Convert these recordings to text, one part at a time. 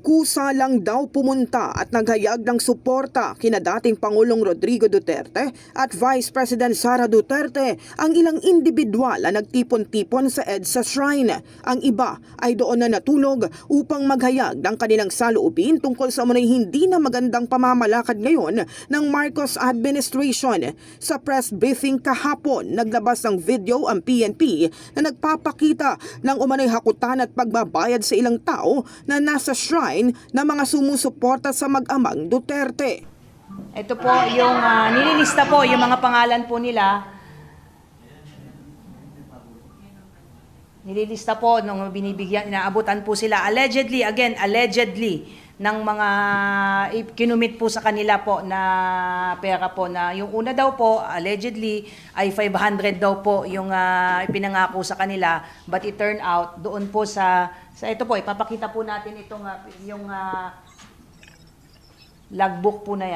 Kusa lang daw pumunta at naghayag ng suporta kina dating Pangulong Rodrigo Duterte at Vice President Sara Duterte ang ilang individual na nagtipon-tipon sa EDSA Shrine. Ang iba ay doon na natulog upang maghayag ng kanilang saloobin tungkol sa umano'y hindi na magandang pamamalakad ngayon ng Marcos administration. Sa press briefing kahapon, naglabas ng video ang PNP na nagpapakita ng umano'y hakutan at pagbabayad sa ilang tao na nasa shrine na mga sumusuporta sa mag-amang Duterte. Ito po yung nililista po, yung mga pangalan po nila. Nililista po nung binibigyan, inaabutan po sila allegedly, ng mga kinumit po sa kanila po na pera po na yung una daw po allegedly ay 500 daw po yung ipinangako sa kanila, but it turned out doon po sa ito po ipapakita po natin itong yung logbook po na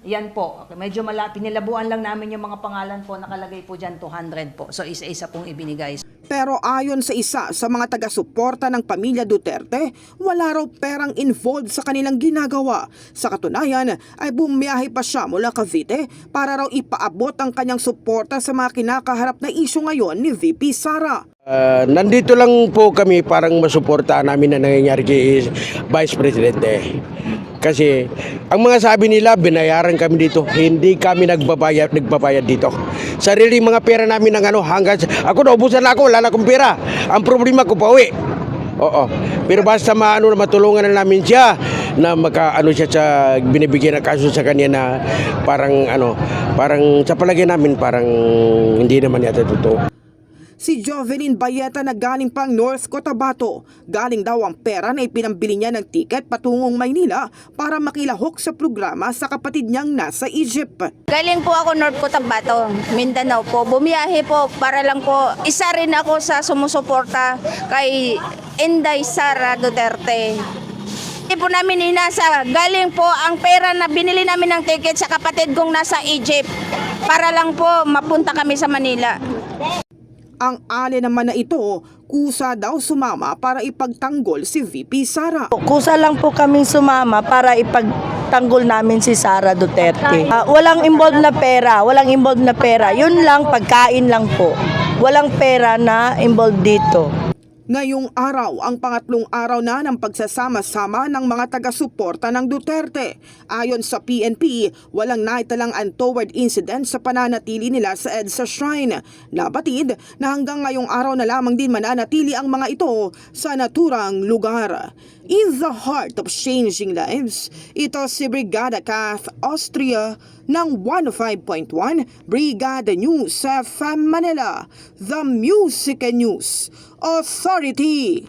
yan po, medyo pinilabuan lang namin yung mga pangalan po, nakalagay po dyan 200 po, so isa-isa pong ibinigay. Pero ayon sa isa sa mga taga-suporta ng pamilya Duterte, wala raw perang involved sa kanilang ginagawa. Sa katunayan ay bumiyahe pa siya mula Cavite para raw ipaabot ang kanyang suporta sa mga kinakaharap na isyu ngayon ni VP Sara. Nandito lang po kami parang masuportahan namin na nangyayari kay Vice Presidente. Kasi ang mga sabi nila, binayaran kami dito, hindi kami nagbabayad dito. Sarili mga pera namin ng hanggang ako naubusan na ako, wala na akong pera. Ang problema ko pauwi. Oo. Pero basta matulungan na namin siya na siya sa binibigyan ng kaso sa kanya na parang sa palagay namin parang hindi naman yata totoo. Si Jovelyn Bayeta na galing pang North Cotabato. Galing daw ang pera na ipinambili niya ng tiket patungong Maynila para makilahok sa programa sa kapatid niyang nasa Egypt. Galing po ako North Cotabato, Mindanao po. Bumiyahe po para lang po, isa rin ako sa sumusuporta kay Inday Sara Duterte. Hindi po namin inasa, galing po ang pera na binili namin ng tiket sa kapatid kong nasa Egypt para lang po mapunta kami sa Manila. Ang ale naman na ito, kusa daw sumama para ipagtanggol si VP Sara. Kusa lang po kaming sumama para ipagtanggol namin si Sara Duterte. Walang involved na pera, yun lang, pagkain lang po. Walang pera na involved dito. Ngayong araw ang pangatlong araw na ng pagsasama-sama ng mga taga-suporta ng Duterte. Ayon sa PNP, walang naitalang untoward incident sa pananatili nila sa EDSA Shrine. Nabatid na hanggang ngayong araw na lamang din mananatili ang mga ito sa naturang lugar. In the heart of changing lives, ito si Brigada Kath Austria ng 105.1 Brigada News FM Manila, The Music News Authority.